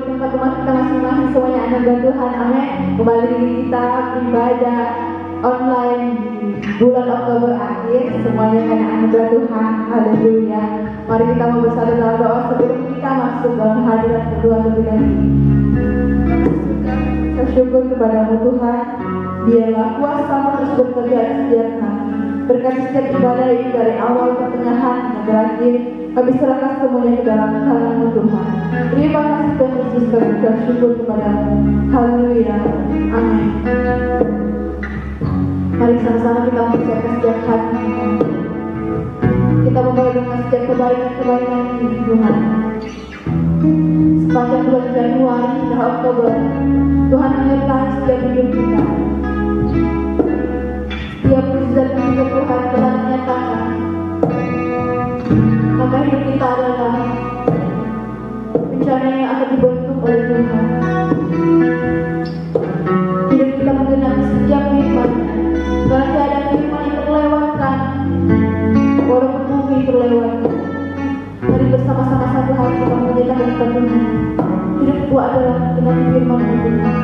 tempat rumah kita masing-masing, semuanya anugerah Tuhan, amin. Kembali kita beribadah online di bulan Oktober akhir, semuanya karena anugerah Tuhan, haleluya. Mari kita mau bersatu dalam doa sebelum kita masuk dalam hadirat Tuhan lebih lagi. Bersyukur kepadamu Tuhan, biarlah kuasa terus bekerja di setiap kami. Berkati setiap ibadah ini dari awal, pertengahan, dan berakhir. Kami serahkan semuanya ke dalam tangan-Mu Tuhan. Terima kasih Tuhan Yesus, kami bersyukur kepadamu. Haleluya. Amin. Mari sama-sama kita mempersiapkan setiap hati Tuhan. Kita membawa dengan setiap kebaikan-kebaikan ini Tuhan. Sepanjang bulan Januari hingga Oktober, Tuhan menyertai setiap hidup kita. Setiap mujizat-mujizat Tuhan telah dinyatakan. Maka hidup kita adalah bencana yang akan dibentuk oleh Tuhan. Hidup kita menggenapi setiap firman, karena tidak ada firman yang terlewatkan, walaupun bumi terlewatkan. Mari bersama-sama satu hati kita menyatakan kepada Tuhan, hidupku adalah menggenapi firman Tuhan.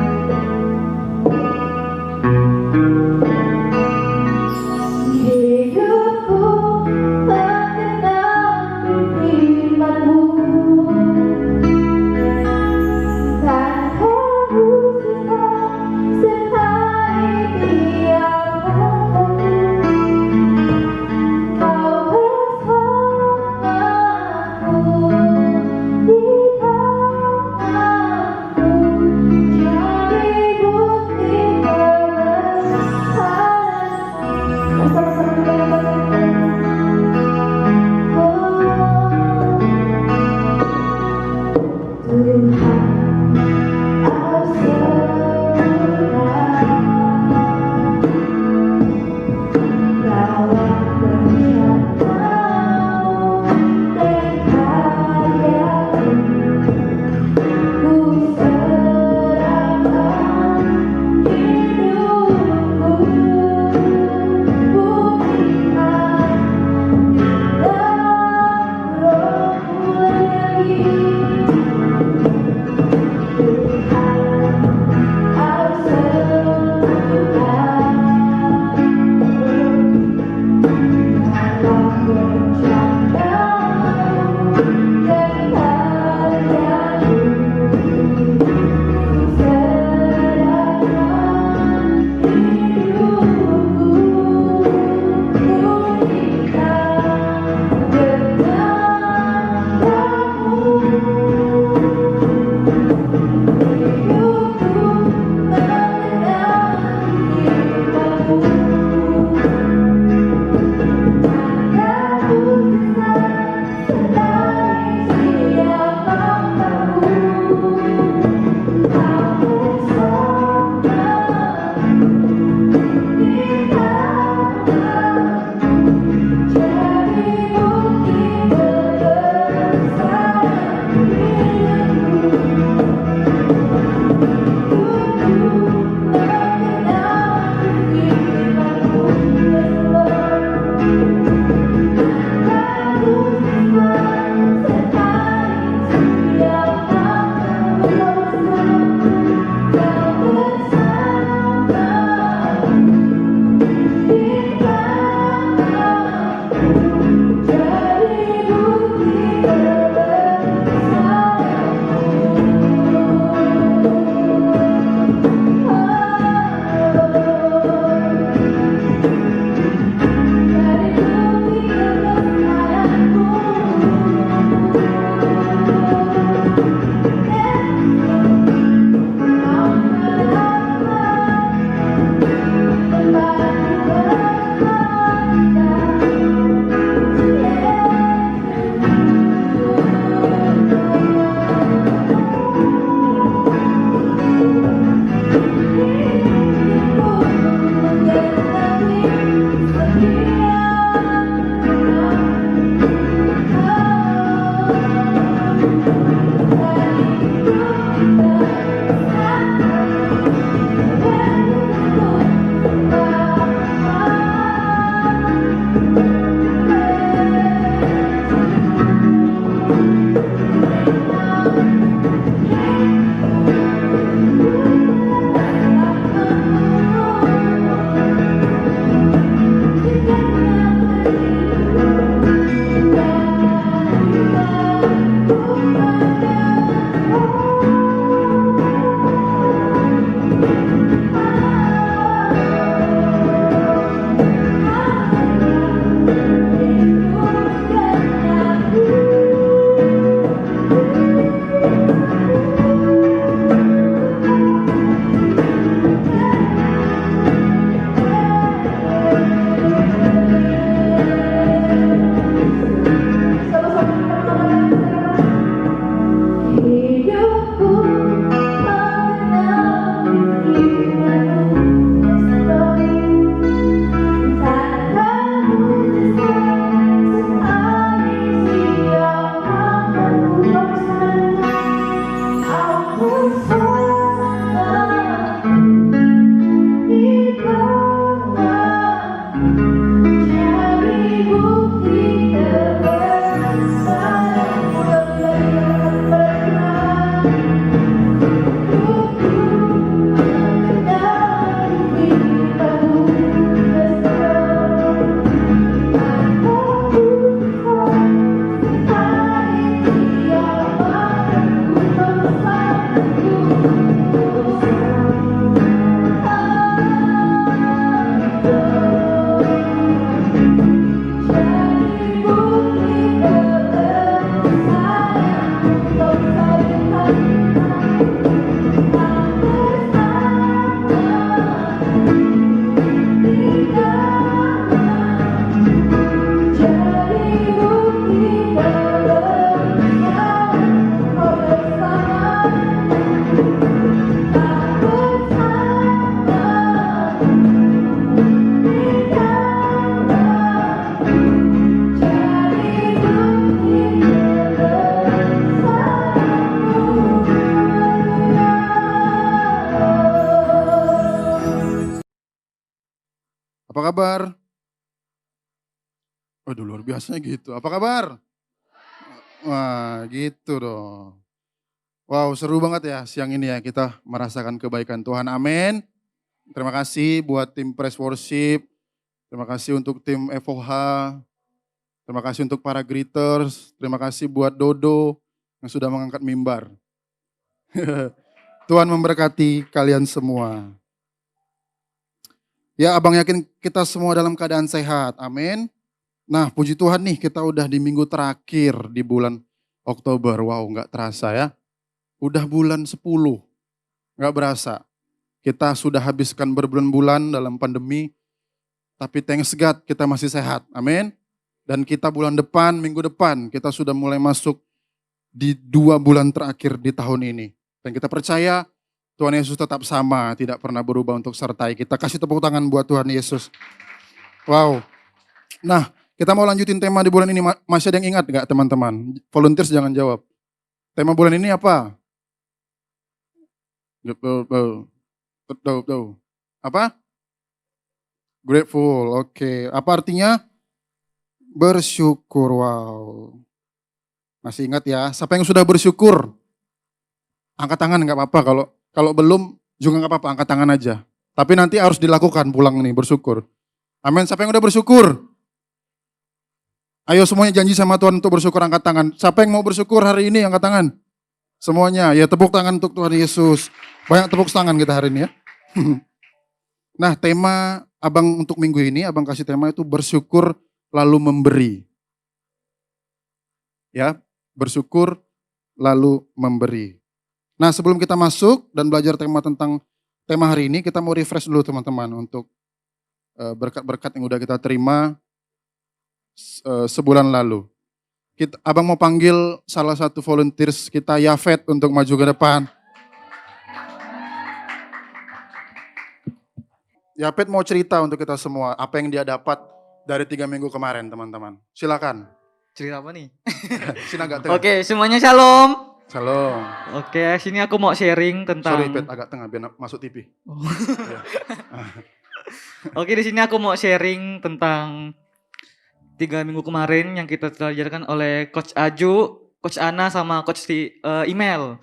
kabar? Waduh, luar biasanya gitu. Apa kabar? Wah, gitu dong. Wow, seru banget ya siang ini ya kita merasakan kebaikan Tuhan. Amin. Terima kasih buat tim Praise Worship. Terima kasih untuk tim FOH. Terima kasih untuk para greeters. Terima kasih buat Dodo yang sudah mengangkat mimbar. Tuhan memberkati kalian semua. Ya, abang yakin kita semua dalam keadaan sehat. Amin. Nah, puji Tuhan nih kita udah di minggu terakhir di bulan Oktober. Wow, nggak terasa ya. Udah bulan 10, nggak berasa. Kita sudah habiskan berbulan-bulan dalam pandemi, tapi thanks God kita masih sehat. Amin. Dan kita bulan depan, minggu depan, kita sudah mulai masuk di 2 bulan terakhir di tahun ini. Dan kita percaya Tuhan Yesus tetap sama, tidak pernah berubah untuk sertai kita. Kasih tepuk tangan buat Tuhan Yesus. Wow. Nah, kita mau lanjutin tema di bulan ini. Masih ada yang ingat nggak teman-teman? Volunteers jangan jawab. Tema bulan ini apa? Apa? Grateful, oke. Apa artinya? Bersyukur, wow. Masih ingat ya? Siapa yang sudah bersyukur? Angkat tangan nggak apa-apa. Kalau belum juga nggak apa-apa, angkat tangan aja. Tapi nanti harus dilakukan pulang nih, bersyukur. Amin. Siapa yang udah bersyukur? Ayo semuanya janji sama Tuhan untuk bersyukur, angkat tangan. Siapa yang mau bersyukur hari ini, angkat tangan. Semuanya, ya tepuk tangan untuk Tuhan Yesus. Banyak tepuk tangan kita hari ini ya. Nah, tema abang untuk minggu ini, abang kasih tema itu bersyukur lalu memberi. Ya, bersyukur lalu memberi. Nah, sebelum kita masuk dan belajar tentang tema hari ini, kita mau refresh dulu teman-teman untuk berkat-berkat yang udah kita terima sebulan lalu. Abang mau panggil salah satu volunteers kita, Yafet, untuk maju ke depan. Yafet mau cerita untuk kita semua apa yang dia dapat dari 3 minggu kemarin, teman-teman. Silakan. Cerita apa nih? Sini agak tengah. Oke, semuanya shalom. Shalom. Oke, sini aku mau sharing tentang. Sorry, Pet, agak tengah biar masuk TV. Oh. Ya. Oke, di sini aku mau sharing tentang 3 minggu kemarin yang kita diajarkan oleh Coach Aju, Coach Ana, sama Coach Email.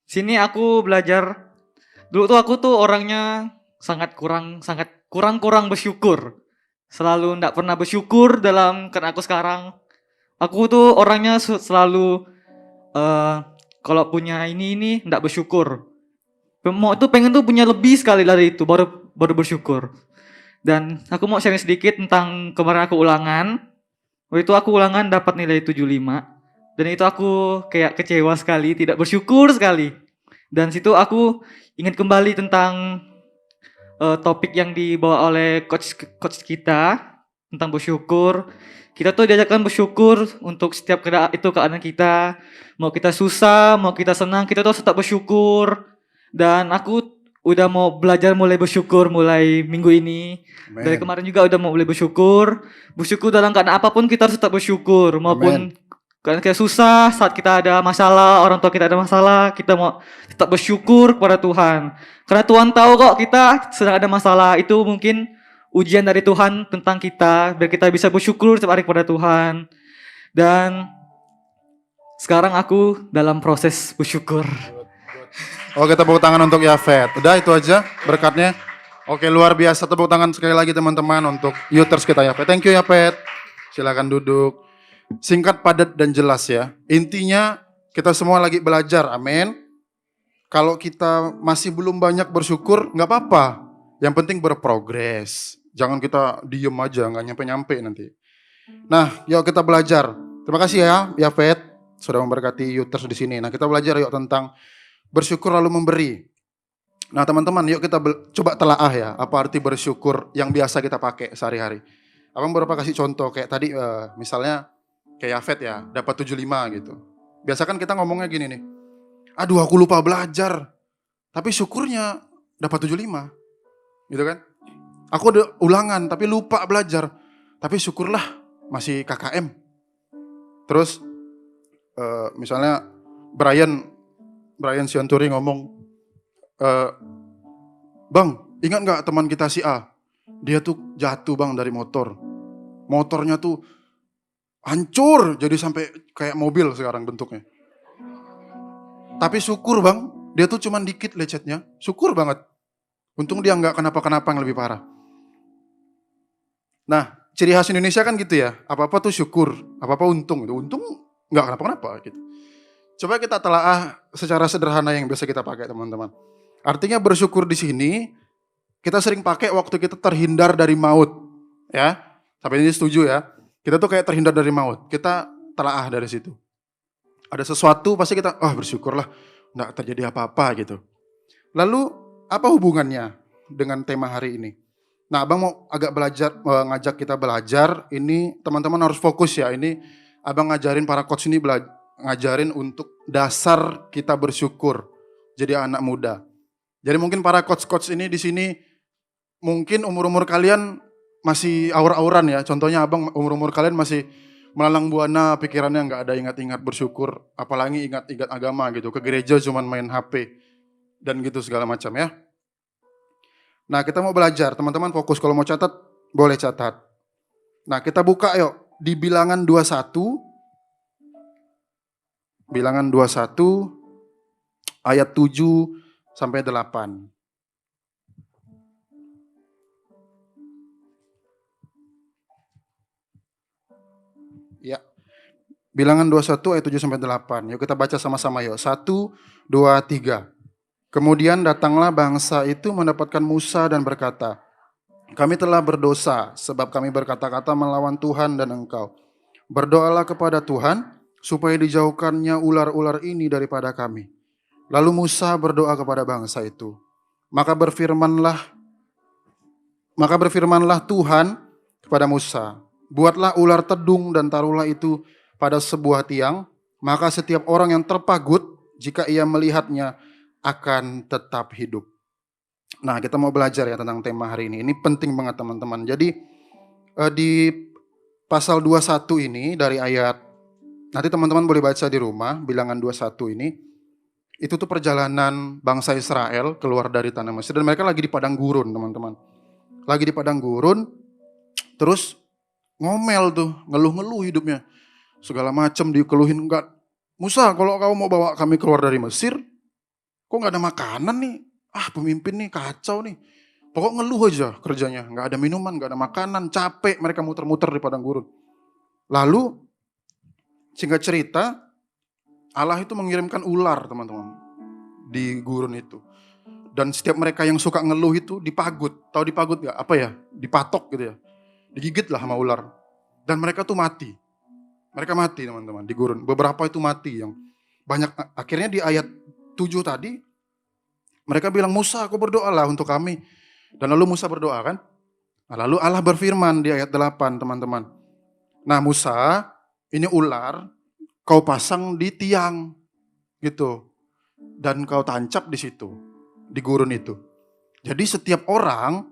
Sini aku belajar. Dulu tuh aku tuh orangnya sangat kurang bersyukur. Selalu enggak pernah bersyukur dalam kan aku sekarang. Aku tuh orangnya selalu kalau punya ini enggak bersyukur. Pengen tuh punya lebih sekali dari itu baru bersyukur. Dan aku mau sharing sedikit tentang kemarin aku ulangan. Waktu itu aku ulangan dapat nilai 75. Dan itu aku kayak kecewa sekali, tidak bersyukur sekali. Dan situ aku ingat kembali tentang topik yang dibawa oleh coach kita tentang bersyukur. Kita tuh diajarkan bersyukur untuk setiap keadaan kita. Mau kita susah, mau kita senang, kita tuh tetap bersyukur. Dan aku udah mau belajar mulai bersyukur mulai minggu ini. Amen. Dari kemarin juga udah mau mulai bersyukur. Bersyukur dalam keadaan apapun kita harus tetap bersyukur. Maupun keadaan kita susah, saat kita ada masalah, orang tua kita ada masalah, kita mau tetap bersyukur kepada Tuhan. Karena Tuhan tahu kok kita sedang ada masalah, itu mungkin ujian dari Tuhan tentang kita, biar kita bisa bersyukur setiap hari kepada Tuhan. Dan sekarang aku dalam proses bersyukur. Oke, tepuk tangan untuk Yafet. Udah itu aja berkatnya. Oke, luar biasa. Tepuk tangan sekali lagi teman-teman untuk Youters kita Yafet. Thank you Yafet. Silakan duduk. Singkat, padat, dan jelas ya. Intinya kita semua lagi belajar, amin. Kalau kita masih belum banyak bersyukur, nggak apa-apa. Yang penting berprogres. Jangan kita diem aja, nggak nyampe-nyampe nanti. Nah, yuk kita belajar. Terima kasih ya, Yafet, sudah memberkati Youters di sini. Nah, kita belajar yuk tentang bersyukur lalu memberi. Nah, teman-teman, yuk kita coba telaah ya, apa arti bersyukur yang biasa kita pakai sehari-hari. Abang beberapa kasih contoh, kayak tadi misalnya, kayak Yafet ya, dapat 75 gitu. Biasa kan kita ngomongnya gini nih, aduh aku lupa belajar, tapi syukurnya dapat 75. Gitu kan? Aku udah ulangan, tapi lupa belajar, tapi syukurlah masih KKM. Terus misalnya Brian Sianturi ngomong, Bang, ingat gak teman kita si A? Dia tuh jatuh bang dari motor. Motornya tuh hancur jadi sampai kayak mobil sekarang bentuknya. Tapi syukur bang, dia tuh cuman dikit lecetnya. Syukur banget. Untung dia nggak kenapa-kenapa yang lebih parah. Nah, ciri khas Indonesia kan gitu ya. Apa-apa tuh syukur, apa-apa untung. Untung nggak kenapa-kenapa gitu. Coba kita telaah secara sederhana yang biasa kita pakai teman-teman. Artinya bersyukur di sini kita sering pakai waktu kita terhindar dari maut, ya. Sampai ini setuju ya. Kita tuh kayak terhindar dari maut. Kita telaah dari situ. Ada sesuatu pasti kita, bersyukurlah nggak terjadi apa-apa gitu. Lalu apa hubungannya dengan tema hari ini? Nah, Abang mau agak belajar, ngajak kita belajar. Ini teman-teman harus fokus ya. Ini Abang ngajarin para coach ini ngajarin untuk dasar kita bersyukur. Jadi anak muda. Jadi mungkin para coach-coach ini di sini mungkin umur-umur kalian masih aur-auran ya. Contohnya Abang umur-umur kalian masih melalang buana, pikirannya nggak ada ingat-ingat bersyukur, apalagi ingat-ingat agama gitu. Ke gereja cuman main HP dan gitu segala macam ya. Nah, kita mau belajar, teman-teman fokus, kalau mau catat boleh catat. Nah, kita buka yuk di Bilangan 21. Bilangan 21 ayat 7 sampai 8. Ya. Bilangan 21 ayat 7 sampai 8. Yuk kita baca sama-sama yuk. 1 2 3. Kemudian datanglah bangsa itu mendapatkan Musa dan berkata, "Kami telah berdosa sebab kami berkata-kata melawan Tuhan dan engkau. Berdoalah kepada Tuhan supaya dijauhkannya ular-ular ini daripada kami." Lalu Musa berdoa kepada bangsa itu. Maka berfirmanlah Tuhan kepada Musa, "Buatlah ular tedung dan taruhlah itu pada sebuah tiang, maka setiap orang yang terpagut jika ia melihatnya akan tetap hidup." Nah, kita mau belajar ya tentang tema hari ini. Ini penting banget teman-teman. Jadi di pasal 21 ini dari ayat, nanti teman-teman boleh baca di rumah, Bilangan 21 ini. Itu tuh perjalanan bangsa Israel keluar dari tanah Mesir dan mereka lagi di padang gurun, teman-teman. Lagi di padang gurun, terus ngomel tuh, ngeluh-ngeluh hidupnya. Segala macam dikeluhin, enggak. "Musa, kalau kau mau bawa kami keluar dari Mesir, kok nggak ada makanan nih? Pemimpin nih kacau nih. Pokok ngeluh aja kerjanya. Nggak ada minuman, nggak ada makanan, capek mereka muter-muter di padang gurun." Lalu, singkat cerita, Allah itu mengirimkan ular teman-teman di gurun itu. Dan setiap mereka yang suka ngeluh itu dipagut. Tahu dipagut nggak? Apa ya? Dipatok gitu ya. Digigit lah sama ular. Dan mereka tuh mati. Mereka mati teman-teman di gurun. Beberapa itu mati yang banyak. Akhirnya di ayat 7 tadi mereka bilang, "Musa, aku berdoalah untuk kami." Dan lalu Musa berdoa kan. Nah, lalu Allah berfirman di ayat 8 teman-teman. "Nah Musa, ini ular kau pasang di tiang gitu. Dan kau tancap di situ, di gurun itu. Jadi setiap orang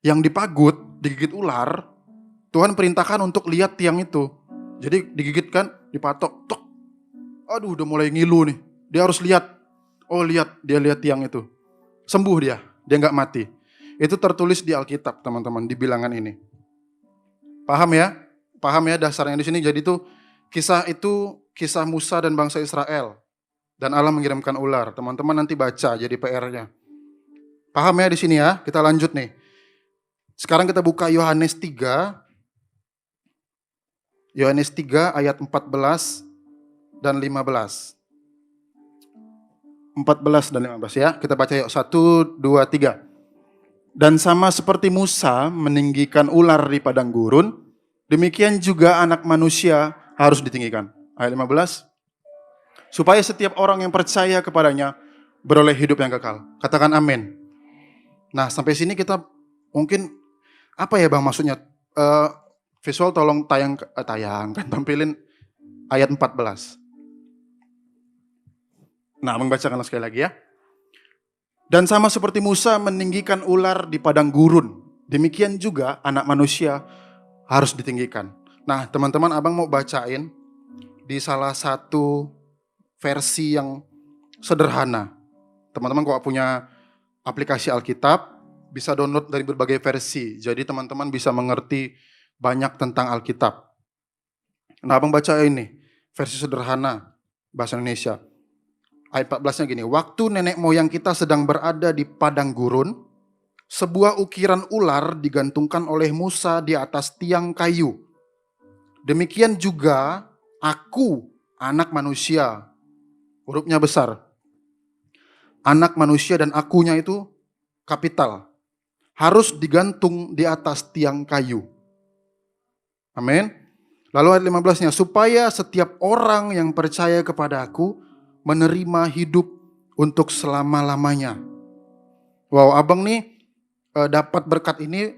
yang dipagut, digigit ular, Tuhan perintahkan untuk lihat tiang itu. Jadi digigit kan, dipatok, tok. Aduh, udah mulai ngilu nih. Dia harus lihat. Oh lihat, dia lihat tiang itu. Sembuh dia nggak mati. Itu tertulis di Alkitab teman-teman, di Bilangan ini. Paham ya? Paham ya dasarnya di sini. Jadi tuh kisah Musa dan bangsa Israel. Dan Allah mengirimkan ular. Teman-teman nanti baca jadi PR-nya. Paham ya di sini ya? Kita lanjut nih. Sekarang kita buka Yohanes 3. Yohanes 3 ayat 14 dan 15. 14 dan 15 ya. Kita baca yuk. 1, 2, 3. "Dan sama seperti Musa meninggikan ular di padang gurun, demikian juga Anak Manusia harus ditinggikan." Ayat 15. "Supaya setiap orang yang percaya kepadanya beroleh hidup yang kekal." Katakan amin. Nah, sampai sini kita mungkin apa ya Bang maksudnya? Visual tolong tayangkan, tampilin ayat 14. Nah, membacakan sekali lagi ya. "Dan sama seperti Musa meninggikan ular di padang gurun, demikian juga Anak Manusia harus ditinggikan." Nah, teman-teman, Abang mau bacain di salah satu versi yang sederhana. Teman-teman kalau punya aplikasi Alkitab, bisa download dari berbagai versi. Jadi teman-teman bisa mengerti banyak tentang Alkitab. Nah, abang baca ini, versi sederhana, bahasa Indonesia. Ayat 14-nya gini, waktu nenek moyang kita sedang berada di padang gurun, sebuah ukiran ular digantungkan oleh Musa di atas tiang kayu. Demikian juga aku, anak manusia, hurufnya besar. Anak manusia dan akunya itu kapital. Harus digantung di atas tiang kayu. Amin. Lalu ayat 15-nya, supaya setiap orang yang percaya kepada aku menerima hidup untuk selama-lamanya. Wow, abang nih dapat berkat ini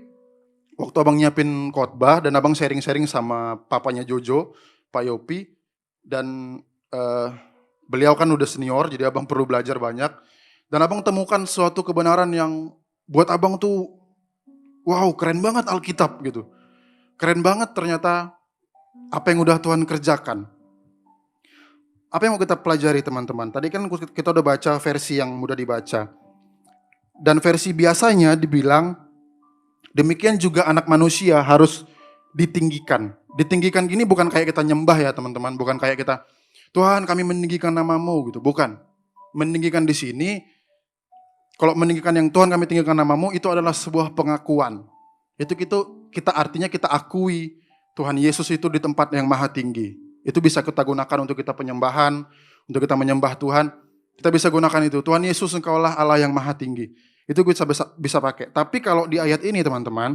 waktu abang nyiapin khotbah dan abang sharing-sharing sama papanya Jojo, Pak Yopi, dan beliau kan udah senior, jadi abang perlu belajar banyak. Dan abang temukan suatu kebenaran yang buat abang tuh, wow, keren banget Alkitab gitu. Keren banget ternyata apa yang udah Tuhan kerjakan. Apa yang mau kita pelajari teman-teman? Tadi kan kita udah baca versi yang mudah dibaca. Dan versi biasanya dibilang, demikian juga anak manusia harus ditinggikan. Ditinggikan gini bukan kayak kita nyembah ya teman-teman. Bukan kayak kita, Tuhan kami meninggikan namamu gitu. Bukan. Meninggikan di sini, kalau meninggikan yang Tuhan kami tinggikan namamu, itu adalah sebuah pengakuan. Itu kita artinya kita akui Tuhan Yesus itu di tempat yang maha tinggi. Itu bisa kita gunakan untuk kita penyembahan, untuk kita menyembah Tuhan. Kita bisa gunakan itu. Tuhan Yesus engkaulah Allah yang maha tinggi. Itu bisa pakai. Tapi kalau di ayat ini teman-teman,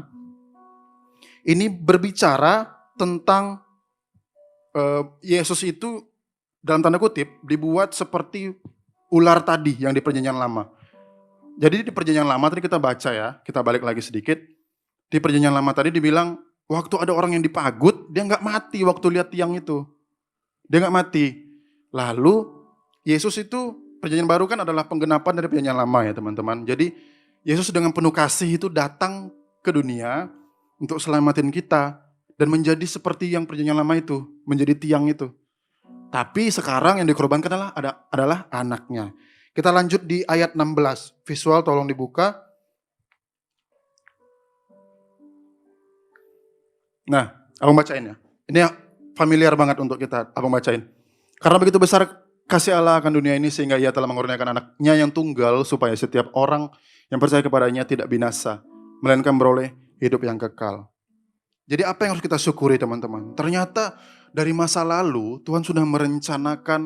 ini berbicara tentang Yesus itu dalam tanda kutip dibuat seperti ular tadi yang di perjanjian lama. Jadi di perjanjian lama tadi kita baca ya, kita balik lagi sedikit. Di perjanjian lama tadi dibilang, waktu ada orang yang dipagut, dia nggak mati waktu lihat tiang itu. Dia nggak mati. Lalu Yesus itu, perjanjian baru kan adalah penggenapan dari perjanjian lama ya teman-teman. Jadi Yesus dengan penuh kasih itu datang ke dunia untuk selamatin kita. Dan menjadi seperti yang perjanjian lama itu, menjadi tiang itu. Tapi sekarang yang dikorbankan adalah anaknya. Kita lanjut di ayat 16. Visual tolong dibuka. Nah, abang bacain ya. Ini familiar banget untuk kita, abang bacain. Karena begitu besar kasih Allah akan dunia ini sehingga ia telah mengurniakan anaknya yang tunggal supaya setiap orang yang percaya kepadanya tidak binasa, melainkan beroleh hidup yang kekal. Jadi apa yang harus kita syukuri teman-teman? Ternyata dari masa lalu Tuhan sudah merencanakan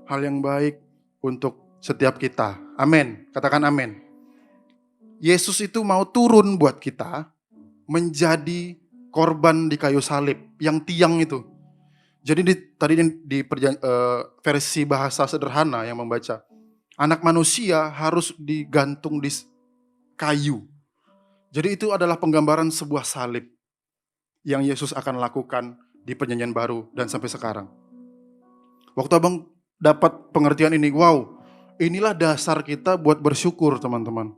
hal yang baik untuk setiap kita. Amin. Katakan amin. Yesus itu mau turun buat kita menjadi korban di kayu salib, yang tiang itu. Jadi tadi di versi bahasa sederhana yang membaca, anak manusia harus digantung di kayu. Jadi itu adalah penggambaran sebuah salib yang Yesus akan lakukan di perjanjian baru dan sampai sekarang. Waktu abang dapat pengertian ini, wow, inilah dasar kita buat bersyukur teman-teman.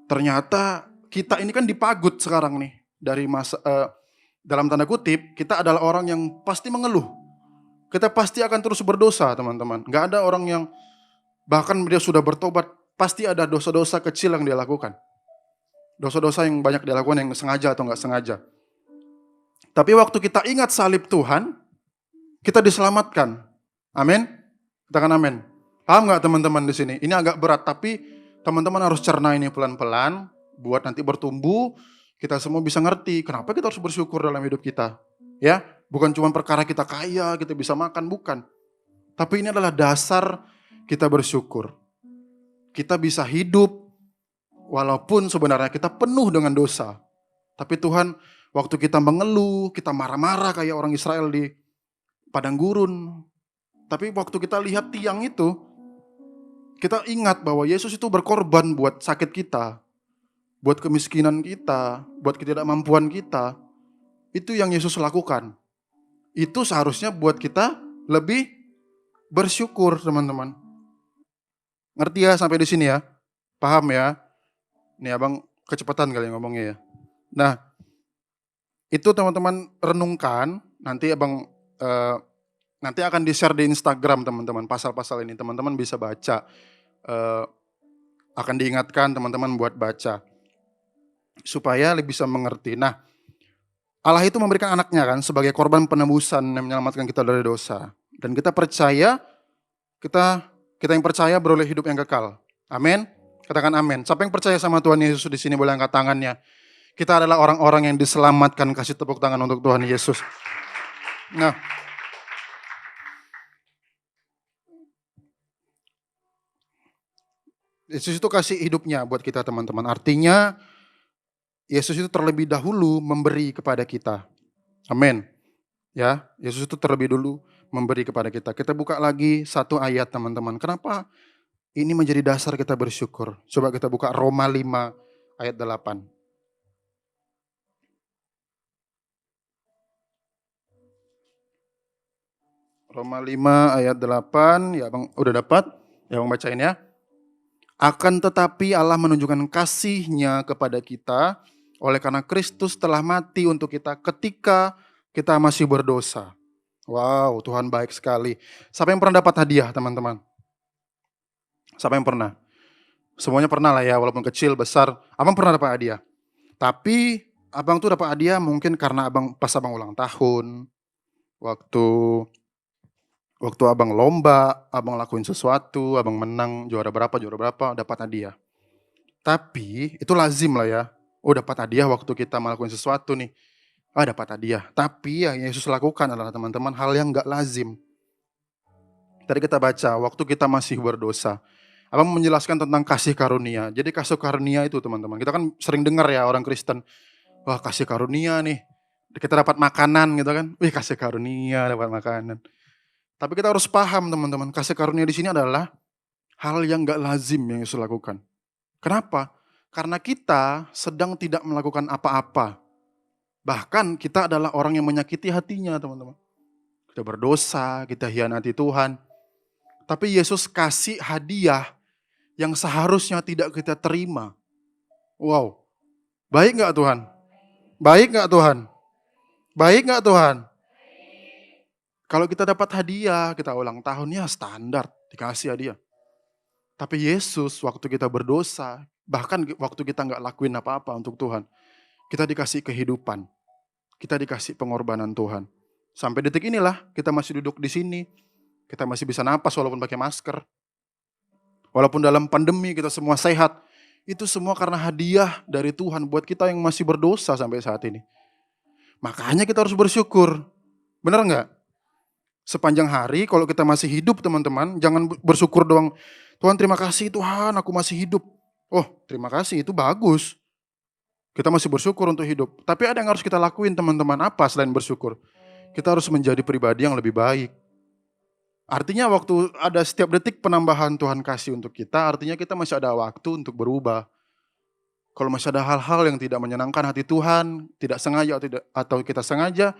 Ternyata kita ini kan dipagut sekarang nih. Dari masa dalam tanda kutip kita adalah orang yang pasti mengeluh. Kita pasti akan terus berdosa teman-teman. Gak ada orang yang bahkan dia sudah bertobat pasti ada dosa-dosa kecil yang dia lakukan. Dosa-dosa yang banyak dia lakukan yang sengaja atau gak sengaja. Tapi waktu kita ingat salib Tuhan, kita diselamatkan. Amin. Katakan amin. Paham gak teman-teman di sini? Ini agak berat tapi teman-teman harus cerna ini pelan-pelan buat nanti bertumbuh. Kita semua bisa ngerti kenapa kita harus bersyukur dalam hidup kita. Ya, bukan cuma perkara kita kaya, kita bisa makan, bukan. Tapi ini adalah dasar kita bersyukur. Kita bisa hidup walaupun sebenarnya kita penuh dengan dosa. Tapi Tuhan, waktu kita mengeluh, kita marah-marah kayak orang Israel di padang gurun. Tapi waktu kita lihat tiang itu, kita ingat bahwa Yesus itu berkorban buat sakit kita. Buat kemiskinan kita, buat ketidakmampuan kita, itu yang Yesus lakukan. Itu seharusnya buat kita lebih bersyukur teman-teman. Ngerti ya sampai di sini ya? Paham ya? Nih abang kecepatan kali ngomongnya ya. Nah, itu teman-teman renungkan, nanti abang nanti akan di-share di Instagram teman-teman, pasal-pasal ini teman-teman bisa baca. Akan diingatkan teman-teman buat baca. supaya lebih bisa mengerti. Nah, Allah itu memberikan anaknya kan sebagai korban penebusan yang menyelamatkan kita dari dosa. Dan kita percaya, kita kita yang percaya beroleh hidup yang kekal. Amin. Katakan amin. Siapa yang percaya sama Tuhan Yesus di sini boleh angkat tangannya. Kita adalah orang-orang yang diselamatkan. Kasih tepuk tangan untuk Tuhan Yesus. Nah, Yesus itu kasih hidupnya buat kita teman-teman. Artinya Yesus itu terlebih dahulu memberi kepada kita. Amin. Ya, Yesus itu terlebih dulu memberi kepada kita. Kita buka lagi satu ayat teman-teman. Kenapa ini menjadi dasar kita bersyukur? Coba kita buka Roma 5 ayat 8. Roma 5 ayat 8, ya Bang udah dapat? Ya Bang bacain ya. Akan tetapi Allah menunjukkan kasih-Nya kepada kita oleh karena Kristus telah mati untuk kita ketika kita masih berdosa. Wow, Tuhan baik sekali. Siapa yang pernah dapat hadiah, teman-teman? Siapa yang pernah? Semuanya pernah lah ya, walaupun kecil, besar. Abang pernah dapat hadiah. Tapi abang tuh dapat hadiah mungkin karena pas abang ulang tahun, waktu abang lomba, abang lakuin sesuatu, abang menang juara berapa, dapat hadiah. Tapi itu lazim lah ya. Oh dapat hadiah waktu kita melakukan sesuatu nih. Dapat hadiah. Tapi yang Yesus lakukan adalah teman-teman hal yang gak lazim. Tadi kita baca, waktu kita masih berdosa. Abang menjelaskan tentang kasih karunia. Jadi kasih karunia itu teman-teman. Kita kan sering dengar ya orang Kristen. Wah kasih karunia nih. Kita dapat makanan gitu kan. Wih kasih karunia dapat makanan. Tapi kita harus paham teman-teman. Kasih karunia di sini adalah hal yang gak lazim yang Yesus lakukan. Kenapa? Karena kita sedang tidak melakukan apa-apa. Bahkan kita adalah orang yang menyakiti hatinya teman-teman. Kita berdosa, kita hianati Tuhan. Tapi Yesus kasih hadiah yang seharusnya tidak kita terima. Wow, baik gak Tuhan? Baik gak Tuhan? Baik gak Tuhan? Kalau kita dapat hadiah, kita ulang tahun ya standar, dikasih hadiah. Tapi Yesus waktu kita berdosa, bahkan waktu kita gak lakuin apa-apa untuk Tuhan, kita dikasih kehidupan. Kita dikasih pengorbanan Tuhan. Sampai detik inilah kita masih duduk di sini. Kita masih bisa napas walaupun pakai masker. Walaupun dalam pandemi kita semua sehat. Itu semua karena hadiah dari Tuhan buat kita yang masih berdosa sampai saat ini. Makanya kita harus bersyukur. Benar nggak? Sepanjang hari kalau kita masih hidup teman-teman, jangan bersyukur doang. Tuhan terima kasih Tuhan aku masih hidup. Oh terima kasih itu bagus. Kita masih bersyukur untuk hidup. Tapi ada yang harus kita lakuin teman-teman. Apa selain bersyukur? Kita harus menjadi pribadi yang lebih baik. Artinya waktu ada setiap detik penambahan Tuhan kasih untuk kita, artinya kita masih ada waktu untuk berubah. Kalau masih ada hal-hal yang tidak menyenangkan hati Tuhan, tidak sengaja atau kita sengaja,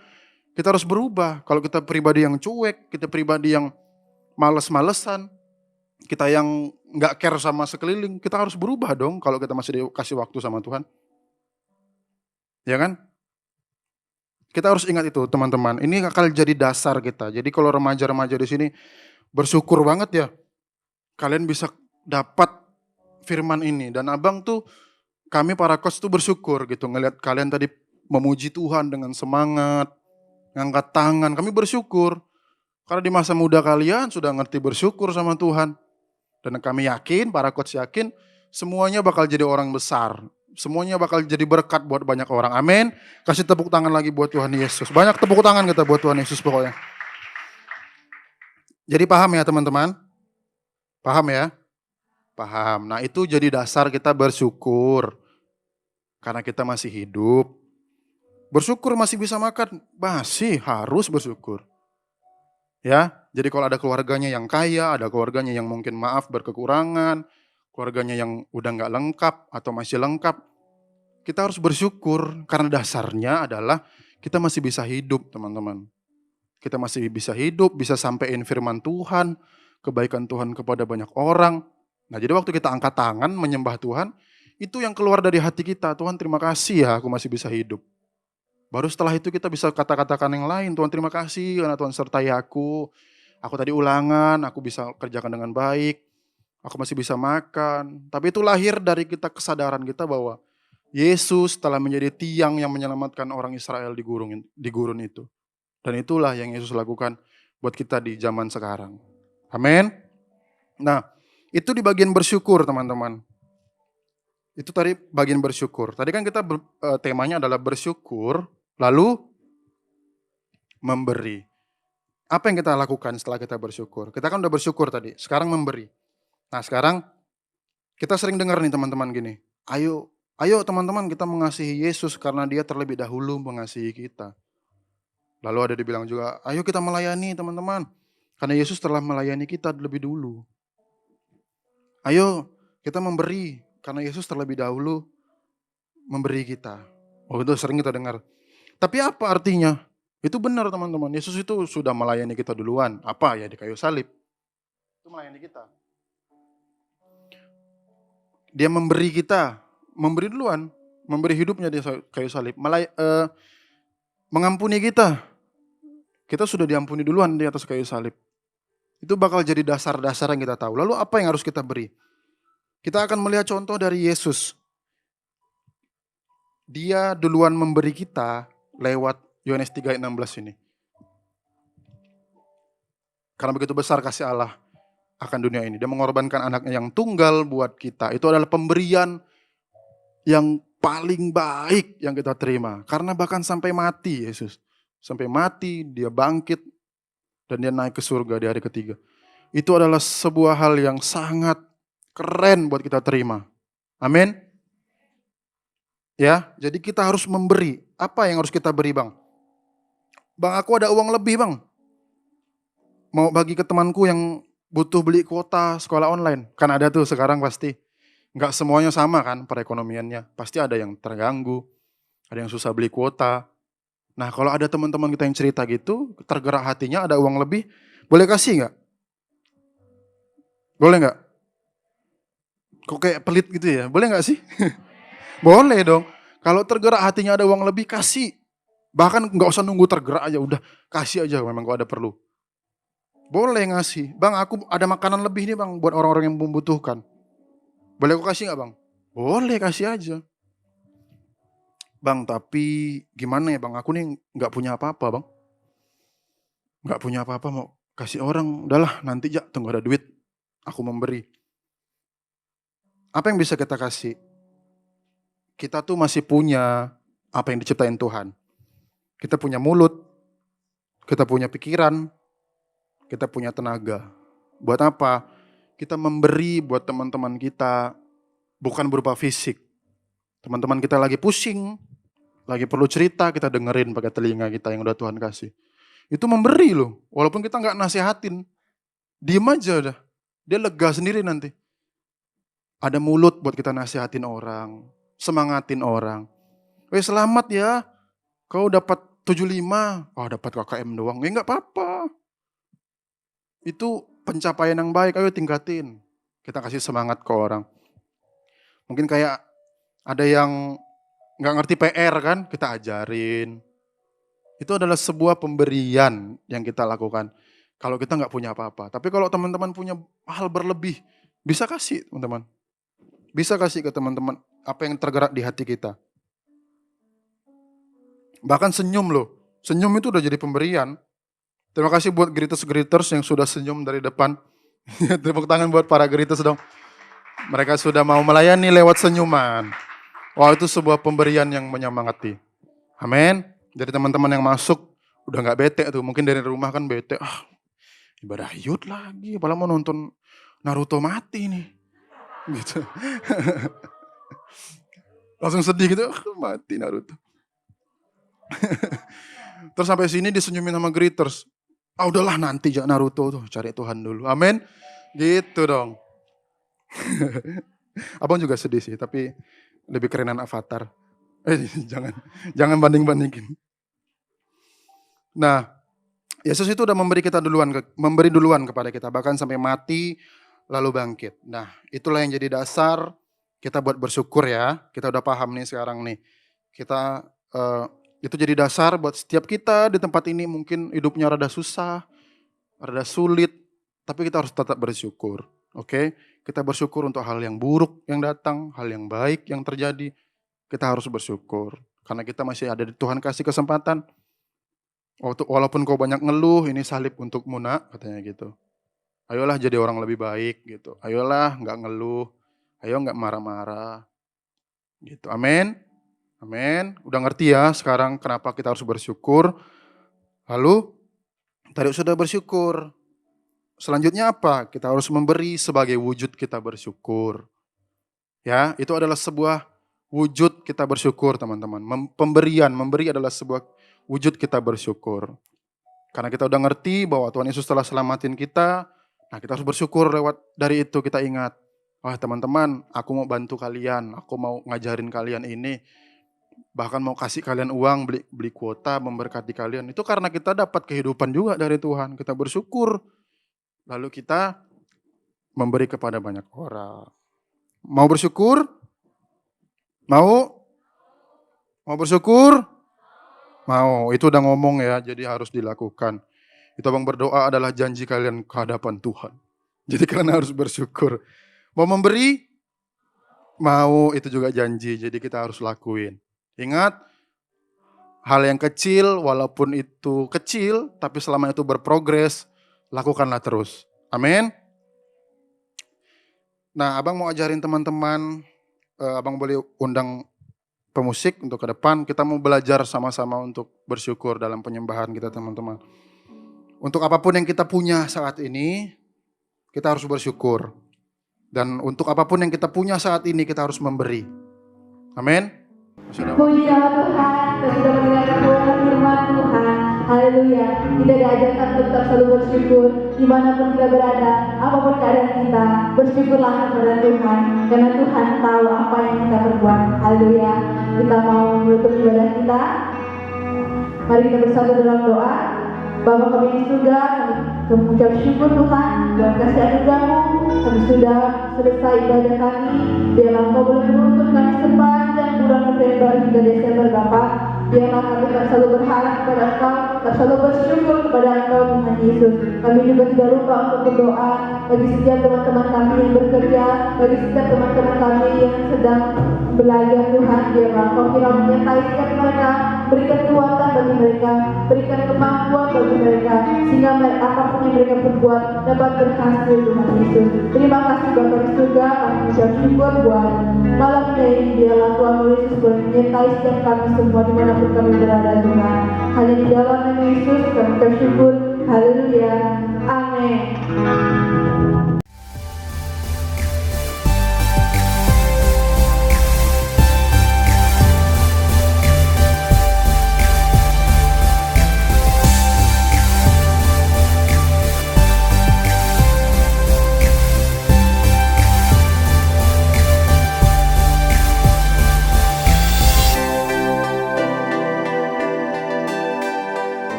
kita harus berubah. Kalau kita pribadi yang cuek, kita pribadi yang males-malesan, kita yang nggak care sama sekeliling, kita harus berubah dong kalau kita masih dikasih waktu sama Tuhan. Ya kan? Kita harus ingat itu teman-teman. Ini akan jadi dasar kita. Jadi kalau remaja-remaja di sini bersyukur banget ya. Kalian bisa dapat firman ini. Dan abang tuh, kami para coach tuh bersyukur gitu. Ngelihat kalian tadi memuji Tuhan dengan semangat. Ngangkat tangan. Kami bersyukur. Karena di masa muda kalian sudah ngerti bersyukur sama Tuhan. Dan kami yakin, para coach yakin, semuanya bakal jadi orang besar. Semuanya bakal jadi berkat buat banyak orang. Amin. Kasih tepuk tangan lagi buat Tuhan Yesus. Banyak tepuk tangan kita buat Tuhan Yesus pokoknya. Jadi paham ya teman-teman? Paham ya? Paham. Nah itu jadi dasar kita bersyukur. Karena kita masih hidup. Bersyukur masih bisa makan. Masih harus bersyukur. Ya, jadi kalau ada keluarganya yang kaya, ada keluarganya yang mungkin maaf berkekurangan, keluarganya yang udah nggak lengkap atau masih lengkap, kita harus bersyukur karena dasarnya adalah kita masih bisa hidup teman-teman. Kita masih bisa hidup, bisa sampein firman Tuhan, kebaikan Tuhan kepada banyak orang. Nah jadi waktu kita angkat tangan menyembah Tuhan, itu yang keluar dari hati kita, Tuhan terima kasih ya aku masih bisa hidup. Baru setelah itu kita bisa kata-katakan yang lain, Tuhan terima kasih karena Tuhan sertai aku tadi ulangan, aku bisa kerjakan dengan baik, aku masih bisa makan. Tapi itu lahir dari kita kesadaran kita bahwa Yesus telah menjadi tiang yang menyelamatkan orang Israel di gurun itu. Dan itulah yang Yesus lakukan buat kita di zaman sekarang. Amin. Nah, itu di bagian bersyukur teman-teman. Itu tadi bagian bersyukur. Tadi kan kita temanya adalah bersyukur, lalu memberi. Apa yang kita lakukan setelah kita bersyukur? Kita kan udah bersyukur tadi, sekarang memberi. Nah sekarang kita sering dengar nih teman-teman gini, ayo teman-teman kita mengasihi Yesus karena dia terlebih dahulu mengasihi kita. Lalu ada dibilang juga, ayo kita melayani teman-teman, karena Yesus telah melayani kita lebih dulu. Ayo kita memberi, karena Yesus terlebih dahulu memberi kita. Oh itu sering kita dengar. Tapi apa artinya? Itu benar teman-teman, Yesus itu sudah melayani kita duluan. Apa ya, di kayu salib. Itu melayani kita. Dia memberi kita, memberi duluan, memberi hidupnya di kayu salib, mengampuni kita. Kita sudah diampuni duluan di atas kayu salib. Itu bakal jadi dasar-dasar yang kita tahu. Lalu apa yang harus kita beri? Kita akan melihat contoh dari Yesus. Dia duluan memberi kita lewat Yohanes 3:16 ini. Karena begitu besar kasih Allah akan dunia ini. Dia mengorbankan anaknya yang tunggal buat kita. Itu adalah pemberian yang paling baik yang kita terima. Karena bahkan sampai mati Yesus. Sampai mati, dia bangkit. Dan dia naik ke surga di hari ketiga. Itu adalah sebuah hal yang sangat keren buat kita terima. Amin. Ya, jadi kita harus memberi. Apa yang harus kita beri bang? Bang aku ada uang lebih bang. Mau bagi ke temanku yang butuh beli kuota sekolah online. Kan ada tuh sekarang pasti. Nggak semuanya sama kan perekonomiannya. Pasti ada yang terganggu. Ada yang susah beli kuota. Nah kalau ada teman-teman kita yang cerita gitu. Tergerak hatinya ada uang lebih. Boleh kasih nggak? Boleh nggak? Kok kayak pelit gitu ya? Boleh nggak sih? Boleh dong. Kalau tergerak hatinya ada uang lebih kasih. Bahkan nggak usah nunggu tergerak aja. Udah kasih aja memang kalau ada perlu. Boleh ngasih. Bang aku ada makanan lebih nih bang buat orang-orang yang membutuhkan. Boleh aku kasih gak bang? Boleh kasih aja. Bang tapi gimana ya bang? Aku nih gak punya apa-apa bang. Gak punya apa-apa mau kasih orang. Udahlah nanti aja tunggu ada duit. Aku memberi. Apa yang bisa kita kasih? Kita tuh masih punya apa yang diciptain Tuhan. Kita punya mulut. Kita punya pikiran. Kita punya tenaga. Buat apa? Kita memberi buat teman-teman kita bukan berupa fisik. Teman-teman kita lagi pusing, lagi perlu cerita, kita dengerin pakai telinga kita yang udah Tuhan kasih. Itu memberi loh, walaupun kita nggak nasihatin. Diem aja udah, dia lega sendiri nanti. Ada mulut buat kita nasihatin orang, semangatin orang. Selamat ya, kau dapat 75, dapat KKM doang. Nggak apa-apa. Itu pencapaian yang baik, ayo tingkatin. Kita kasih semangat ke orang. Mungkin kayak ada yang nggak ngerti PR kan, kita ajarin. Itu adalah sebuah pemberian yang kita lakukan. Kalau kita nggak punya apa-apa. Tapi kalau teman-teman punya hal berlebih, bisa kasih teman-teman. Bisa kasih ke teman-teman apa yang tergerak di hati kita. Bahkan senyum loh. Senyum itu udah jadi pemberian. Terima kasih buat greeters-greeters yang sudah senyum dari depan. Tepuk tangan buat para greeters dong. Mereka sudah mau melayani lewat senyuman. Wah itu sebuah pemberian yang menyemangati. Amin. Jadi teman-teman yang masuk udah gak bete tuh. Mungkin dari rumah kan bete. Ibadah yud lagi. Apalagi mau nonton Naruto mati nih. Gitu. Langsung sedih gitu. Mati Naruto. Terus sampai sini disenyumin sama greeters. Udahlah nanti aja Naruto tuh, cari Tuhan dulu. Amin. Gitu dong. Abang juga sedih sih, tapi lebih kerenan Avatar. Jangan banding-bandingin. Nah, Yesus itu udah memberi duluan kepada kita, bahkan sampai mati lalu bangkit. Nah, itulah yang jadi dasar kita buat bersyukur ya. Kita udah paham nih sekarang nih. Kita itu jadi dasar buat setiap kita di tempat ini mungkin hidupnya rada susah, rada sulit, tapi kita harus tetap bersyukur. Oke? Kita bersyukur untuk hal yang buruk yang datang, hal yang baik yang terjadi. kita harus bersyukur. Karena kita masih ada di Tuhan kasih kesempatan. Walaupun kau banyak ngeluh, ini salib untukmu nak, katanya gitu. Ayolah jadi orang lebih baik gitu. Ayolah nggak ngeluh, ayo nggak marah-marah. Gitu. Amin. Amin. Udah ngerti ya sekarang kenapa kita harus bersyukur. Lalu tadi sudah bersyukur. Selanjutnya apa? Kita harus memberi sebagai wujud kita bersyukur. Ya, itu adalah sebuah wujud kita bersyukur, teman-teman. Memberi adalah sebuah wujud kita bersyukur. Karena kita udah ngerti bahwa Tuhan Yesus telah selamatin kita, nah kita harus bersyukur lewat dari itu. Kita ingat, wah teman-teman, aku mau bantu kalian, aku mau ngajarin kalian ini, bahkan mau kasih kalian uang, beli kuota, memberkati kalian. Itu karena kita dapat kehidupan juga dari Tuhan. Kita bersyukur, lalu kita memberi kepada banyak orang. Mau bersyukur? Mau? Mau bersyukur? Mau, itu udah ngomong ya, jadi harus dilakukan. Itu abang berdoa adalah janji kalian ke hadapan Tuhan. Jadi kalian harus bersyukur. Mau memberi? Mau, itu juga janji, jadi kita harus lakuin. Ingat, hal yang kecil, walaupun itu kecil, tapi selama itu berprogres, lakukanlah terus. Amin. Nah, abang mau ajarin teman-teman, abang boleh undang pemusik untuk ke depan. Kita mau belajar sama-sama untuk bersyukur dalam penyembahan kita, teman-teman. Untuk apapun yang kita punya saat ini, kita harus bersyukur. Dan untuk apapun yang kita punya saat ini, kita harus memberi. Amin. Puji nama Tuhan, kita sudah mendengarkan firman Tuhan. Haleluya. Kita diajarkan untuk tetap selalu bersyukur dimanapun kita berada, apapun keadaan kita, bersyukurlah kepada Tuhan, karena Tuhan tahu apa yang kita perbuat. Haleluya. Kita mau menutup ibadah kita. Mari kita bersatu dalam doa. Bapa kami di surga, kami mengucap syukur Tuhan buat kasih anugerah-Mu. Kami sudah selesai ibadah kami. Biarlah Engkau boleh menuntun kami sepanjang bulan November hingga Desember Bapa. Biarlah kami tak selalu berharap kepada Engkau, tak selalu bersyukur kepada Engkau Tuhan Yesus. Kami juga tidak lupa untuk berdoa bagi setiap teman-teman kami yang bekerja, bagi setiap teman-teman kami yang sedang belajar Tuhan. Biarlah Engkau kiranya menyertai setiap mereka, berikan kekuatan bagi mereka, berikan kemampuan bagi mereka, sehingga apapun yang mereka perbuat dapat berhasil Tuhan Yesus. Terima kasih Bapa di surga, kami mengucap syukur buat malam ini. Biarlah Tuhan Yesus boleh menyertai setiap kami semua dimanapun kami berada Tuhan. Hanya di dalam nama Yesus kami mengucap syukur. Haleluya. Amin.